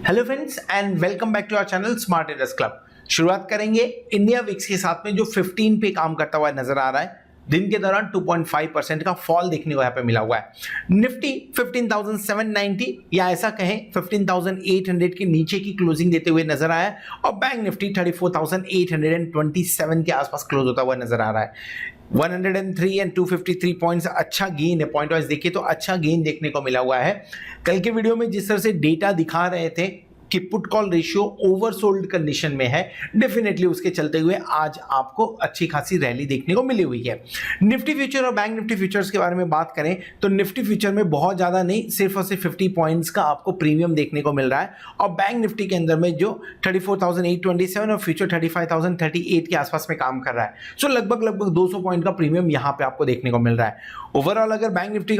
Hello friends and welcome back to our channel smart traders club. शुरुआत करेंगे India VIX के साथ में जो 15 पे काम करता हुआ नजर आ रहा है। दिन के दौरान 2.5% का फॉल देखने को यहाँ पे मिला हुआ है। निफ्टी 15,790 या ऐसा कहें 15,800 के नीचे की क्लोजिंग देते हुए नजर आया है और बैंक निफ्टी 34,827 के आसपास क्लोज होता हुआ नजर आ रहा है। 103 एंड 253 पॉइंट्स अच्छा गेन है। पॉइंट वाइज देखिए तो अच्छा गेन देखने को मिला हुआ है। कल के वीडियो में जिस तरह से डेटा दिखा रहे थे कि put call ratio oversold condition में है, डेफिनेटली उसके चलते हुए आज आपको अच्छी खासी रैली देखने को मिली हुई है। निफ्टी फ्यूचर और बैंक निफ्टी फ्यूचर्स के बारे में बात करें तो निफ्टी फ्यूचर में बहुत ज्यादा नहीं, सिर्फ और सिर्फ 50 पॉइंट्स का आपको प्रीमियम देखने को मिल रहा है और बैंक निफ्टी के अंदर में जो 34,827 और फ्यूचर 35,038 के आसपास में काम कर रहा है। सो लगभग 200 पॉइंट का प्रीमियम यहां पे आपको देखने को मिल रहा है। ओवरऑल अगर बैंक निफ्टी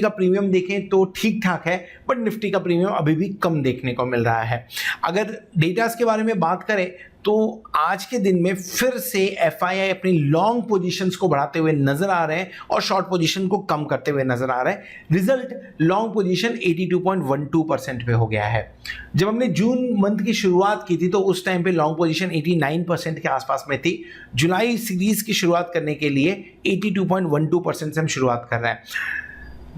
का प्रीमियम देखें तो ठीक ठाक है, बट निफ्टी का प्रीमियम अभी भी कम देखने को मिल रहा है। अगर डेटास के बारे में बात करें तो आज के दिन में फिर से एफआईआई अपनी लॉन्ग पोजीशंस को बढ़ाते हुए नजर आ रहे हैं और शॉर्ट पोजीशन को कम करते हुए नजर आ रहे हैं। रिजल्ट लॉन्ग पोजीशन 82.12% पे हो गया है। जब हमने जून मंथ की शुरुआत की थी तो उस टाइम पे लॉन्ग पोजीशन 89% के आसपास में थी। जुलाई सीरीज की शुरुआत करने के लिए 82.12% से हम शुरुआत कर रहे हैं।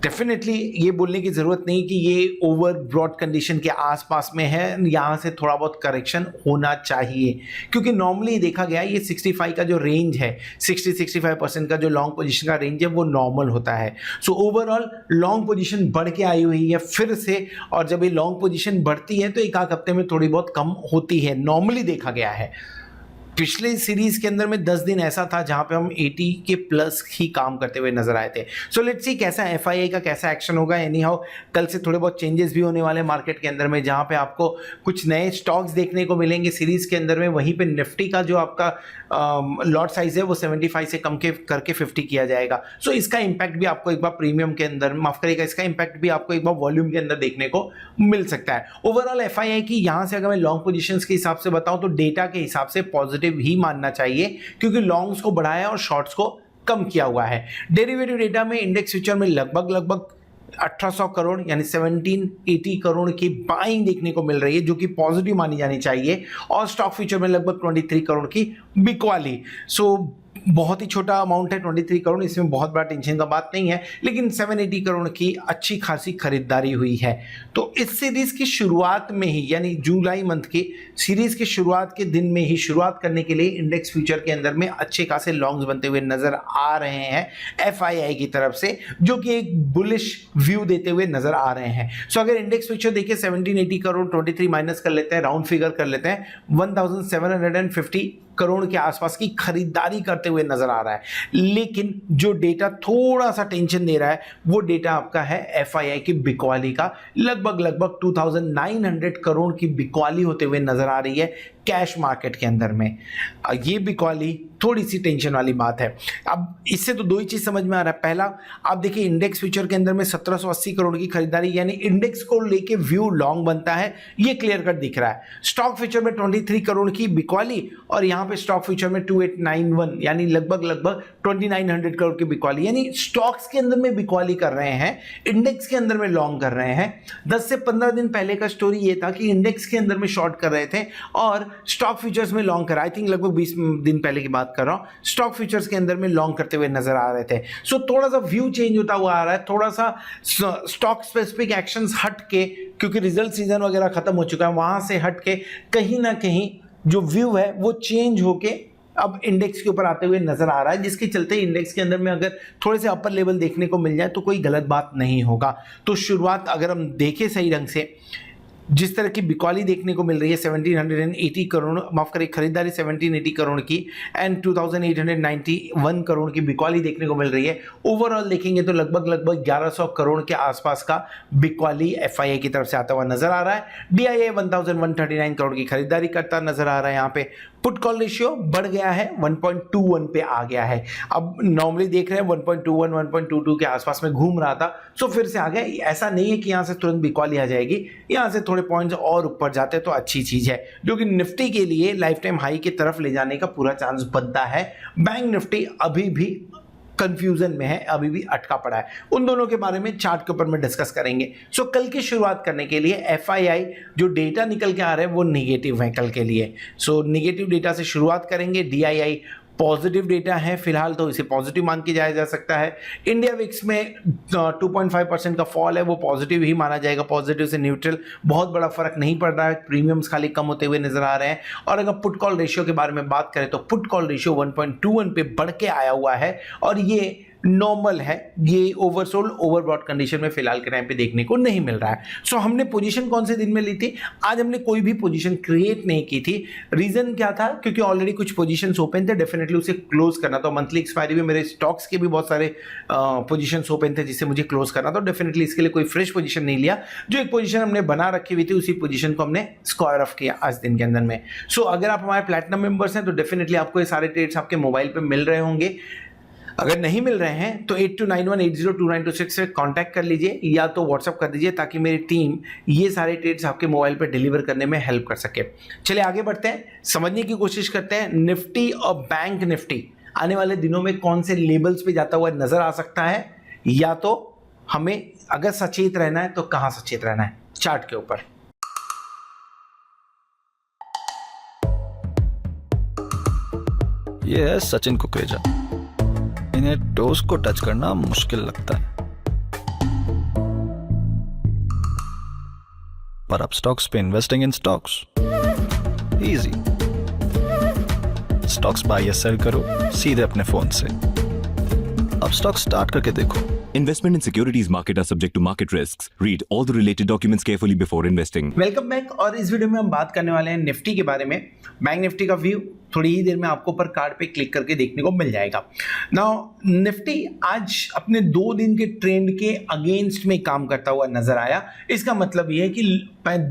डेफिनेटली ये बोलने की जरूरत नहीं कि ये ओवर ब्रॉड कंडीशन के आसपास में है, यहाँ से थोड़ा बहुत करेक्शन होना चाहिए क्योंकि नॉर्मली देखा गया ये 65 का जो रेंज है, 60-65% का जो लॉन्ग पोजीशन का रेंज है वो नॉर्मल होता है। सो ओवरऑल लॉन्ग पोजीशन बढ़ के आई हुई है फिर से, और जब ये लॉन्ग पोजीशन बढ़ती है तो एक आध हफ्ते में थोड़ी बहुत कम होती है, नॉर्मली देखा गया है। पिछले सीरीज के अंदर में 10 दिन ऐसा था जहां पे हम 80 के प्लस ही काम करते हुए नजर आए थे। सो लेट्स सी कैसा एफआईआई का कैसा एक्शन होगा। एनी हाउ कल से थोड़े बहुत चेंजेस भी होने वाले मार्केट के अंदर में, जहां पे आपको कुछ नए स्टॉक्स देखने को मिलेंगे सीरीज के अंदर में। वहीं पे निफ्टी का जो आपका लॉट साइज है वो 75 से कम के करके 50 किया जाएगा। सो इसका इंपैक्ट भी आपको एक बार प्रीमियम के अंदर, माफ करिएगा, इसका इंपैक्ट भी आपको एक बार वॉल्यूम के अंदर देखने को मिल सकता है। ओवरऑल एफआईआई की यहां से अगर मैं लॉन्ग पोजीशंस के हिसाब से बताऊं तो डेटा के हिसाब से पॉजिटिव ही मानना चाहिए क्योंकि लॉन्ग्स को बढ़ाया और शॉर्ट्स को कम किया हुआ है। डेरिवेटिव डेटा में इंडेक्स फ्यूचर में लगभग 1800 करोड़ यानी 1780 करोड़ की बाइंग देखने को मिल रही है जो कि पॉजिटिव मानी जानी चाहिए, और स्टॉक फ्यूचर में लगभग 23 करोड़ की बिकवाली। सो बहुत ही छोटा अमाउंट है 23 करोड़, इसमें बहुत बड़ा टेंशन का बात नहीं है, लेकिन 780 करोड़ की अच्छी खासी खरीदारी हुई है। तो इस सीरीज की शुरुआत में ही यानी जुलाई मंथ की सीरीज की शुरुआत के दिन में ही शुरुआत करने के लिए इंडेक्स फ्यूचर के अंदर में अच्छे खासे लॉन्ग्स बनते हुए नजर आ रहे हैं एफआईआई की तरफ से, जो कि एक बुलिश व्यू देते हुए नजर आ रहे हैं। सो अगर इंडेक्स फ्यूचर देखिए 1780 करोड़ 23 माइनस कर लेते हैं, राउंड फिगर कर लेते हैं, 1750 करोड़ के आसपास की खरीदारी करते हुए नजर आ रहा है। लेकिन जो डेटा थोड़ा सा टेंशन दे रहा है वो डेटा आपका है एफआईआई की बिकवाली का। लगभग 2900 करोड़ की बिकवाली होते हुए नजर आ रही है कैश मार्केट के अंदर में। ये बिकवाली थोड़ी सी टेंशन वाली बात है। अब इससे तो दो ही चीज समझ में आ रहा है। पहला, आप देखिए इंडेक्स फ्यूचर के अंदर में 1780 करोड़ की खरीदारी, यानी इंडेक्स को लेके व्यू लॉन्ग बनता है, ये क्लियर कट दिख रहा है। स्टॉक फ्यूचर में 23 करोड़ की बिकवाली और यहां पे स्टॉक फ्यूचर में 2891 यानी लगभग 2900 करोड़ की बिकवाली, यानी स्टॉक्स के अंदर में बिकवाली कर रहे हैं, इंडेक्स के अंदर में लॉन्ग कर रहे हैं। 10 से 15 दिन पहले का स्टोरी ये था कि इंडेक्स के अंदर में शॉर्ट कर रहे थे और स्टॉक फ्यूचर्स में लॉन्ग कर, आई थिंक लगभग 20 दिन पहले की बात कर रहा हूं, स्टॉक फ्यूचर्स के अंदर में लॉन्ग करते हुए नजर आ रहे थे। सो थोड़ा सा व्यू चेंज होता हुआ आ रहा है, थोड़ा सा स्टॉक स्पेसिफिक एक्शंस हट के, क्योंकि रिजल्ट सीजन वगैरह खत्म हो चुका है, वहां से हट के कहीं ना कहीं जो व्यू है वो चेंज होके अब इंडेक्स के ऊपर आते हुए नजर आ रहा है, जिसके चलते इंडेक्स के अंदर में अगर थोड़े से अपर लेवल देखने को मिल जाए तो कोई गलत बात नहीं होगा। तो शुरुआत अगर हम देखें सही ढंग से, जिस तरह की बिकवाली देखने को मिल रही है 1780 करोड़, माफ करिए खरीदारी 1780 करोड़ की एंड 2891 करोड़ की बिकवाली देखने को मिल रही है। ओवरऑल देखेंगे तो लगभग 1100 करोड़ के आसपास का बिकवाली एफआईआई की तरफ से आता हुआ नजर आ रहा है। डीआईए 1139 करोड़ की खरीदारी करता नजर आ रहा है। यहाँ पे पुट कॉल रेशियो बढ़ गया है, 1.21 पे आ गया है। अब नॉर्मली देख रहे हैं 1.21 1.22 के आसपास में घूम रहा था, सो फिर से आ गया। ऐसा नहीं है कि यहां से तुरंत बिकवाली आ जाएगी, यहां से थोड़े पॉइंट्स और ऊपर जाते तो अच्छी चीज है, जो कि निफ्टी के लिए लाइफ टाइम हाई की तरफ ले जाने का पूरा चांस बनता है। बैंक निफ्टी अभी भी कंफ्यूजन में है, अभी भी अटका पड़ा है। उन दोनों के बारे में चार्ट के ऊपर में डिस्कस करेंगे। सो कल की शुरुआत करने के लिए एफआईआई जो डेटा निकल के आ रहा है वो नेगेटिव है कल के लिए। सो नेगेटिव डेटा से शुरुआत करेंगे। डीआईआई पॉजिटिव डेटा है फिलहाल, तो इसे पॉजिटिव मान के जाया जा सकता है। इंडिया विक्स में 2.5% का फॉल है, वो पॉजिटिव ही माना जाएगा, पॉजिटिव से न्यूट्रल, बहुत बड़ा फर्क नहीं पड़ रहा है, प्रीमियम्स खाली कम होते हुए नजर आ रहे हैं। और अगर पुट कॉल रेशियो के बारे में बात करें तो पुट कॉल रेशियो 1.21 पे बढ़ के आया हुआ है और ये नॉर्मल है, ये ओवरसोल्ड ओवरबॉट कंडीशन में फिलहाल के टाइम पे देखने को नहीं मिल रहा है। सो हमने पोजीशन कौन से दिन में ली थी? आज हमने कोई भी पोजीशन क्रिएट नहीं की थी। रीजन क्या था? क्योंकि ऑलरेडी कुछ पोजीशंस ओपन थे, डेफिनेटली उसे क्लोज करना। तो मंथली एक्सपायरी में मेरे स्टॉक्स के भी बहुत सारे पोजीशंस ओपन थे जिसे मुझे क्लोज करना था। डेफिनेटली इसके लिए कोई फ्रेश पोजीशन नहीं लिया, जो एक पोजीशन हमने बना रखी हुई थी उसी पोजीशन को हमने स्क्वायर ऑफ किया आज दिन के अंदर में। सो अगर आप हमारे प्लैटिनम मेंबर्स हैं तो डेफिनेटली आपको ये सारे ट्रेड्स आपके मोबाइल पे मिल रहे होंगे। अगर नहीं मिल रहे हैं तो 8291802926 से कांटेक्ट कर लीजिए या तो व्हाट्सअप कर दीजिए ताकि मेरी टीम ये सारे ट्रेड्स आपके मोबाइल पर डिलीवर करने में हेल्प कर सके। चलिए आगे बढ़ते हैं, समझने की कोशिश करते हैं निफ्टी और बैंक निफ्टी आने वाले दिनों में कौन से लेवल्स पे जाता हुआ नजर आ सकता है, या तो हमें अगर सचेत रहना है तो कहां सचेत रहना है चार्ट के ऊपर। ये है सचिन कुकरेजा। इन्हें टोस को टच करना मुश्किल लगता है, पर अब स्टॉक्स पे investing in stocks easy. Stocks buy या सेल करो सीधे अपने फोन से। अब स्टॉक स्टार्ट करके देखो। Investment in securities market are subject to market risks. Read all the related documents carefully before investing. Welcome back. और इस वीडियो में हम बात करने वाले हैं निफ्टी के बारे में। बैंक निफ्टी का व्यू थोड़ी ही देर में आपको ऊपर कार्ड पे क्लिक करके देखने को मिल जाएगा। नाउ निफ्टी आज अपने 2 दिन के ट्रेंड के अगेंस्ट में काम करता हुआ नजर आया। इसका मतलब ये है कि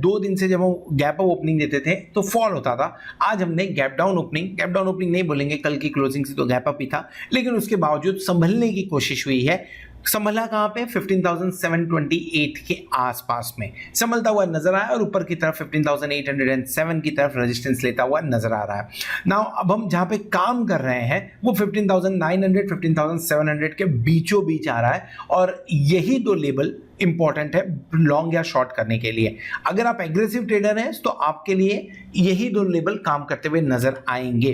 2 दिन से जब हम गैप अप ओपनिंग देते थे तो फॉल होता था, आज हमने गैप डाउन ओपनिंग नहीं बोलेंगे, कल की क्लोजिंग से तो गैप अप ही था, लेकिन उसके बावजूद संभलने की कोशिश हुई है। संभला कहां पे? 15,728 के आसपास में संभलता हुआ नजर आया और ऊपर की तरफ 15,807 की तरफ रेजिस्टेंस लेता हुआ नजर आ रहा है। नाउ अब हम जहां पे काम कर रहे हैं वो 15,900 15,700 के बीचों बीच आ रहा है और यही 2 लेवल इंपॉर्टेंट है लॉन्ग या शॉर्ट करने के लिए। अगर आप एग्रेसिव ट्रेडर हैं तो आपके लिए यही 2 लेवल काम करते हुए नजर आएंगे।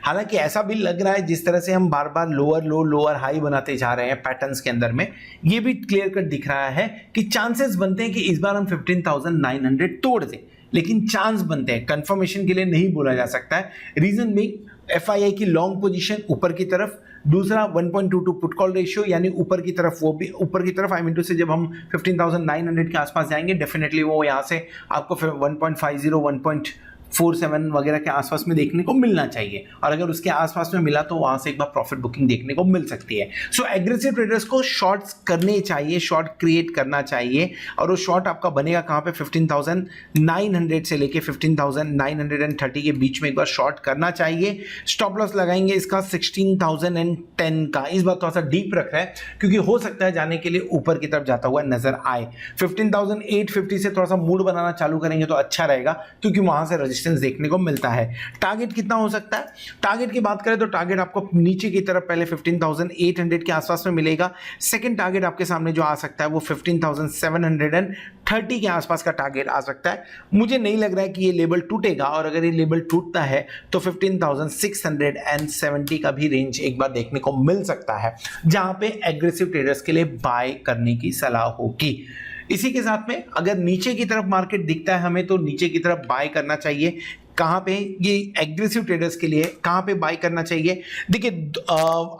हालांकि ऐसा भी लग रहा है जिस तरह से हम बार बार लोअर लो लोअर हाई बनाते जा रहे हैं पैटर्न्स के अंदर में, ये भी क्लियर कट दिख रहा है कि चांसेस बनते हैं कि इस बार हम 15,900 तोड़ दें, लेकिन चांस बनते हैं, कंफर्मेशन के लिए नहीं बोला जा सकता है। रीजन भी एफआईआई की लॉन्ग पोजीशन ऊपर की तरफ, दूसरा 1.22 पुट कॉल रेशियो यानी ऊपर की तरफ, वो भी ऊपर की तरफ आई मीन टू से जब हम 15,900 के आसपास जाएंगे डेफिनेटली वो यहाँ से आपको 1.50 1.47 वगैरह के आसपास में देखने को मिलना चाहिए, और अगर उसके आसपास में मिला तो वहां से एक बार प्रॉफिट बुकिंग देखने को मिल सकती है। सो एग्रेसिव ट्रेडर्स को शॉर्ट्स करने चाहिए, शॉर्ट क्रिएट करना चाहिए, और वो शॉर्ट आपका बनेगा कहां पे? 15,900 से लेके 15,930 के बीच में एक बार शॉर्ट करना चाहिए। स्टॉप लॉस लगाएंगे इसका 16,010 का। इस बार थोड़ा सा डीप रख रहा है क्योंकि हो सकता है जाने के लिए ऊपर की तरफ जाता हुआ नजर आए। 15,850 से थोड़ा सा मूड बनाना चालू करेंगे तो अच्छा रहेगा क्योंकि वहां से रेजिस्टेंस देखने को मिलता है। टारगेट कितना हो सकता है? टारगेट की बात करें तो टारगेट आपको नीचे की तरफ पहले 15,800 के आसपास में मिलेगा। सेकंड टारगेट आपके सामने जो आ सकता है वो 15,730 के आसपास का टारगेट आ सकता है। मुझे नहीं लग रहा है कि ये लेवल टूटेगा, और अगर ये लेवल टूटता है तो 15,670 का भी रेंज एक बार देखने को मिल सकता है, जहां पे एग्रेसिव ट्रेडर्स के लिए बाय करने की सलाह होगी। इसी के साथ में अगर नीचे की तरफ मार्केट दिखता है हमें तो नीचे की तरफ बाय करना चाहिए। कहां पे? ये एग्रेसिव ट्रेडर्स के लिए कहां पे बाय करना चाहिए? देखिए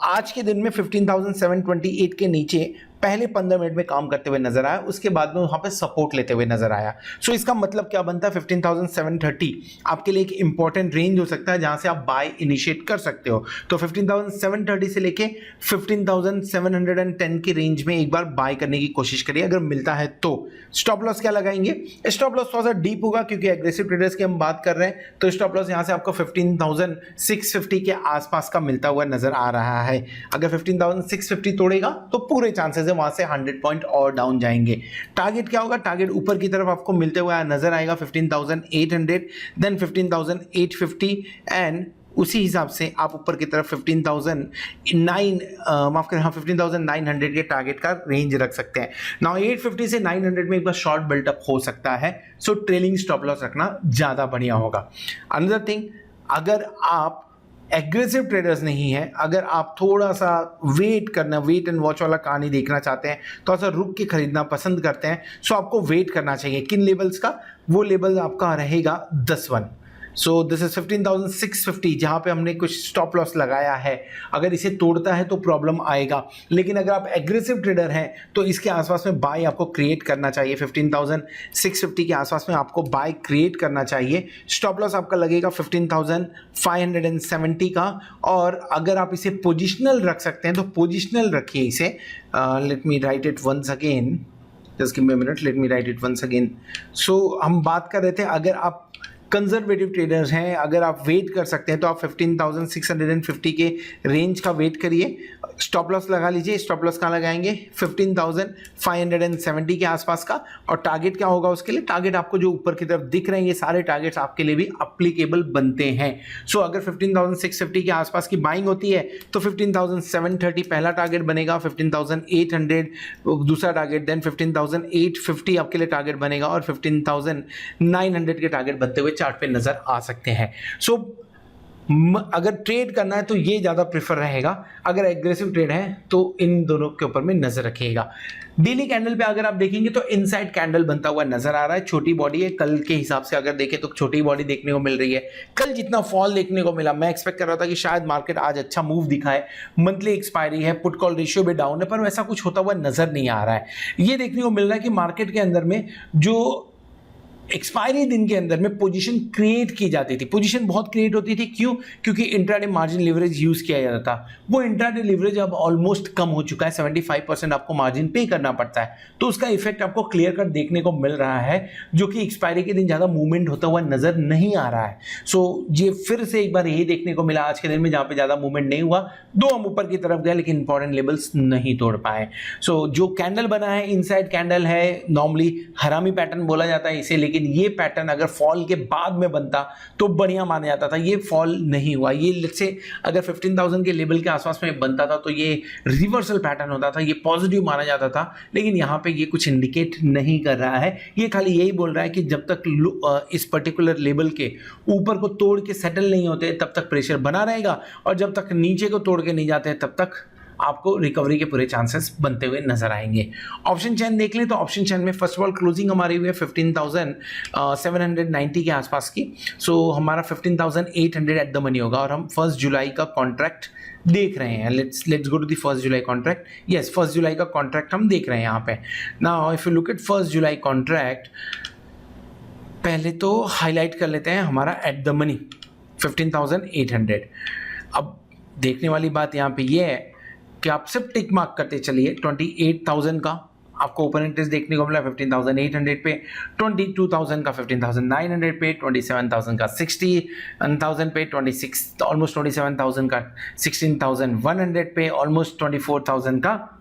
आज के दिन में 15,728 के नीचे पहले 15 मिनट में काम करते हुए नजर आया, उसके बाद में वहां पे सपोर्ट लेते हुए नजर आया। सो इसका मतलब क्या बनता है? 15,730 आपके लिए एक इंपॉर्टेंट रेंज हो सकता है जहां से आप बाय इनिशिएट कर सकते हो। तो 15,730 से लेके 15,710 की रेंज में एक बार बाय करने की कोशिश करिए अगर मिलता है तो। स्टॉप लॉस क्या लगाएंगे? स्टॉप लॉस थोड़ा सा डीप होगा क्योंकि एग्रेसिव ट्रेडर्स की हम बात कर रहे हैं, तो स्टॉप लॉस यहां से आपको 15,650 के आसपास का मिलता हुआ नजर आ रहा है। अगर 15,650 तोड़ेगा तो पूरे चांसेस है वहां से 100 पॉइंट और डाउन जाएंगे। टारगेट क्या होगा? टारगेट ऊपर की तरफ आपको मिलते हुए नजर आएगा 15,800, देन 15,850 एंड उसी हिसाब से आप ऊपर की तरफ 15,900 के टारगेट का रेंज रख सकते हैं। नाउ 850 से 900 में एक बार शॉर्ट बिल्टअप हो सकता है, सो ट्रेलिंग स्टॉप लॉस रखना ज़्यादा बढ़िया होगा। अनदर थिंग, अगर आप एग्रेसिव ट्रेडर्स नहीं है, अगर आप थोड़ा सा वेट एंड वॉच वाला कहानी देखना चाहते हैं, थोड़ा सा रुक के खरीदना पसंद करते हैं, सो आपको वेट करना चाहिए। किन लेवल्स का? वो लेवल आपका रहेगा 10-1। सो दिस इज 15,650 जहाँ पे हमने कुछ स्टॉप लॉस लगाया है। अगर इसे तोड़ता है तो प्रॉब्लम आएगा, लेकिन अगर आप एग्रेसिव ट्रेडर हैं तो इसके आसपास में बाय आपको क्रिएट करना चाहिए। 15,650 के आसपास में आपको बाय क्रिएट करना चाहिए। स्टॉप लॉस आपका लगेगा 15,570 का, और अगर आप इसे पोजिशनल रख सकते हैं तो पोजिशनल रखिए इसे। Let me write it once again, just give me a minute, let me write it once again. So हम बात कर रहे थे, अगर आप कंजर्वेटिव ट्रेडर्स हैं, अगर आप वेट कर सकते हैं तो आप 15,650 के रेंज का वेट करिए। स्टॉप लॉस लगा लीजिए। स्टॉप लॉस कहाँ लगाएंगे? 15,570 के आसपास का। और टारगेट क्या होगा उसके लिए? टारगेट आपको जो ऊपर की तरफ दिख रहे हैं, ये सारे टारगेट्स आपके लिए भी अप्लीकेबल बनते हैं। सो अगर 15,650 के आसपास की बाइंग होती है तो 15,730 पहला टारगेट बनेगा, 15,800 दूसरा टारगेट, देन 15,850 आपके लिए टारगेट बनेगा, और 15,900 के टारगेट बनते हुए चार्ट पे नजर आ सकते हैं। सो अगर ट्रेड करना है तो ये ज़्यादा प्रेफर रहेगा, अगर एग्रेसिव ट्रेड है तो इन दोनों के ऊपर में नजर रखिएगा। डेली कैंडल पे अगर आप देखेंगे तो इनसाइड कैंडल बनता हुआ नजर आ रहा है। छोटी बॉडी है, कल के हिसाब से अगर देखें तो छोटी बॉडी देखने को मिल रही है। कल जितना फॉल देखने को मिला, मैं एक्सपेक्ट कर रहा था कि शायद मार्केट आज अच्छा मूव दिखाए। मंथली एक्सपायरी है, पुट कॉल रेशियो भी डाउन है, पर वैसा कुछ होता हुआ नजर नहीं आ रहा है। ये देखने को मिल रहा है कि मार्केट के अंदर में जो एक्सपायरी दिन के अंदर में पोजीशन क्रिएट की जाती थी, पोजीशन बहुत क्रिएट होती थी। क्यों? क्योंकि इंट्राडे मार्जिन लिवरेज यूज किया जाता था। वो इंट्राडे लिवरेज अब ऑलमोस्ट कम हो चुका है, 75% आपको मार्जिन पे करना पड़ता है, तो उसका इफेक्ट आपको क्लियर कट देखने को मिल रहा है, जो कि एक्सपायरी के दिन ज़्यादा मूवमेंट होता हुआ नजर नहीं आ रहा है। सो ये फिर से एक बार यही देखने को मिला आज के दिन में, जहाँ पे ज़्यादा मूवमेंट नहीं हुआ। दो हम ऊपर की तरफ गए लेकिन इंपॉर्टेंट लेवल्स नहीं तोड़ पाए। सो जो कैंडल बना है इनसाइड कैंडल है, नॉर्मली हरामी पैटर्न बोला जाता है इसे, लेकिन ये पैटर्न अगर फॉल के बाद में बनता तो बढ़िया माना जाता था। ये फॉल नहीं हुआ। ये लेट्स से अगर 15,000 के लेवल के आसपास में बनता था तो ये रिवर्सल पैटर्न होता था, ये पॉजिटिव माना जाता था, लेकिन यहाँ पे ये कुछ इंडिकेट नहीं कर रहा है। ये खाली यही बोल रहा है कि जब तक इस पर्टिकुलर लेवल के ऊपर को तोड़ के सेटल नहीं होते तब तक प्रेशर बना रहेगा, और जब तक नीचे को तोड़ के नहीं जाते तब तक आपको रिकवरी के पूरे चांसेस बनते हुए नजर आएंगे। ऑप्शन चेन देख लें तो ऑप्शन चेन में फर्स्ट ऑफ ऑल क्लोजिंग हमारी हुई है 15,790 के आसपास की। सो हमारा 15,800 एट द मनी होगा, और हम 1 जुलाई का कॉन्ट्रैक्ट देख रहे हैं। Let's go to the 1 July contract. Yes, 1 जुलाई का कॉन्ट्रैक्ट हम देख रहे हैं यहाँ पे। Now if you look at 1 July contract, पहले तो हाईलाइट कर लेते हैं हमारा एट द मनी 15,800। अब देखने वाली बात यहाँ पे ये है कि आप सिर्फ टिक मार्क करते चलिए। 28,000 का आपको ओपन इंटरेस्ट देखने को मिला 15,800 पे, 22,000 का 15,900 पे, 27,000 का 60,000 पे, ऑलमोस्ट 27,000 का 16,100 पे, ऑलमोस्ट 24,000 का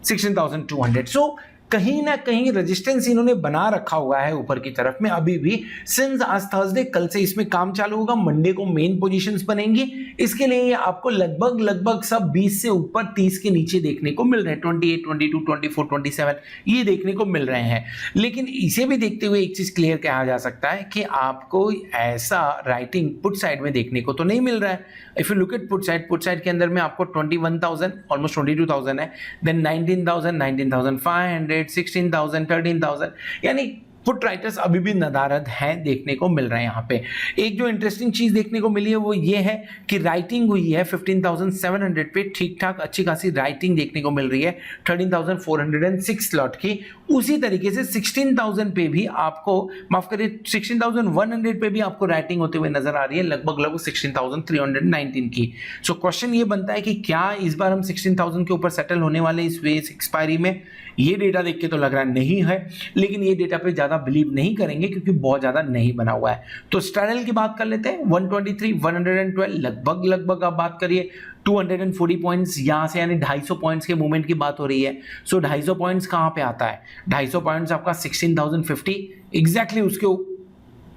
16,200। सो कहीं ना कहीं रेजिस्टेंस इन्होंने बना रखा हुआ है ऊपर की तरफ में अभी भी। सिंस आज थर्सडे, कल से इसमें काम चालू होगा, मंडे को मेन पोजीशंस बनेंगी। इसके लिए आपको लगभग सब 20 से ऊपर 30 के नीचे देखने को मिल रहे हैं। 28, 22, 24, 27 ये देखने को मिल रहे हैं। लेकिन इसे भी देखते हुए एक चीज क्लियर कहा जा सकता है कि आपको ऐसा राइटिंग पुट साइड में देखने को तो नहीं मिल रहा है। If you look eight put side के अंदर में आपको 21,000, ऑलमोस्ट 22,000 है, देन 19,000, 19,500, 16,000, 13,000, यानी पुट राइटर्स अभी भी नदारद हैं देखने को मिल रहे हैं यहाँ पे। एक जो इंटरेस्टिंग चीज देखने को मिली है वो ये है कि राइटिंग हुई है 15,700 पे, ठीक ठाक अच्छी खासी राइटिंग देखने को मिल रही है 13,406 स्लॉट की। उसी तरीके से 16,000 पे भी आपको, माफ करिए 16,100 पे भी आपको राइटिंग होते हुए नजर आ रही है, लगभग 16,319 की। सो क्वेश्चन ये बनता है कि क्या इस बार हम 16,000 के ऊपर सेटल होने वाले इस वेस एक्सपायरी में? ये डेटा देख के तो लग रहा नहीं है, लेकिन ये डेटा पे ज्यादा बिलीव नहीं करेंगे क्योंकि बहुत ज्यादा नहीं बना हुआ है। तो स्ट्रैडल की बात कर लेते हैं। 123, 112, लगभग आप बात करिए 240 पॉइंट्स यहाँ से, यानी 250 पॉइंट्स के मूवमेंट की बात हो रही है। सो 250 पॉइंट्स कहाँ पे आता है? 250 पॉइंट्स आपका 16,050 एग्जैक्टली उसके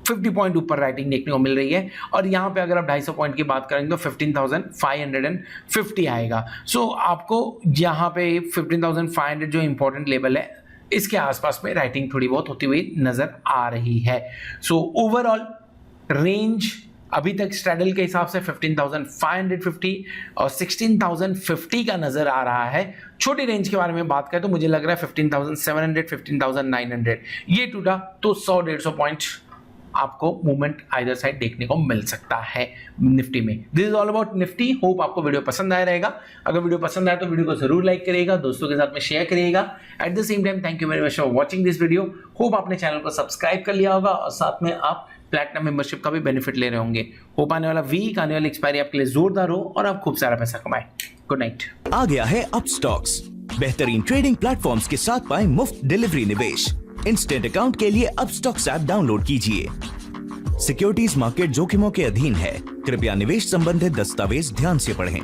50 पॉइंट ऊपर राइटिंग देखने को मिल रही है, और यहाँ पे अगर आप 250 पॉइंट की बात करेंगे तो 15,550 आएगा। सो आपको यहाँ पे 15,500 जो इंपॉर्टेंट लेवल है इसके आसपास में राइटिंग थोड़ी बहुत होती हुई नजर आ रही है। सो ओवरऑल रेंज अभी तक स्ट्रैडल के हिसाब से 15,550 और 16,050 का नजर आ रहा है। छोटी रेंज के बारे में बात करें तो मुझे लग रहा है 15,700, 15,900 ये टूटा तो 100-150 पॉइंट आपको मूवमेंट आइदर साइड देखने को मिल सकता है निफ्टी में। This is all about Nifty. Hope आपको वीडियो पसंद आया रहेगा। अगर वीडियो पसंद आया तो वीडियो को जरूर लाइक करिएगा, दोस्तों के साथ में शेयर करिएगा। At the same time thank you very much for watching this video. Hope आपने चैनल को सब्सक्राइब कर लिया होगा और साथ में आप प्लैटिनम मेंबरशिप का भी बेनिफिट ले रहे होंगे। होप आने वाला वीक, आने वाली एक्सपायरी आपके लिए जोरदार हो और आप खूब सारा पैसा कमाएं। Good night. आ गया है अपस्टॉक्स, बेहतरीन ट्रेडिंग प्लेटफॉर्म्स के साथ पाएं मुफ्त डिलीवरी निवेश। इंस्टेंट अकाउंट के लिए अपस्टॉक्स ऐप डाउनलोड कीजिए। सिक्योरिटीज मार्केट जोखिमों के अधीन है, कृपया निवेश संबंधित दस्तावेज ध्यान से पढ़ें।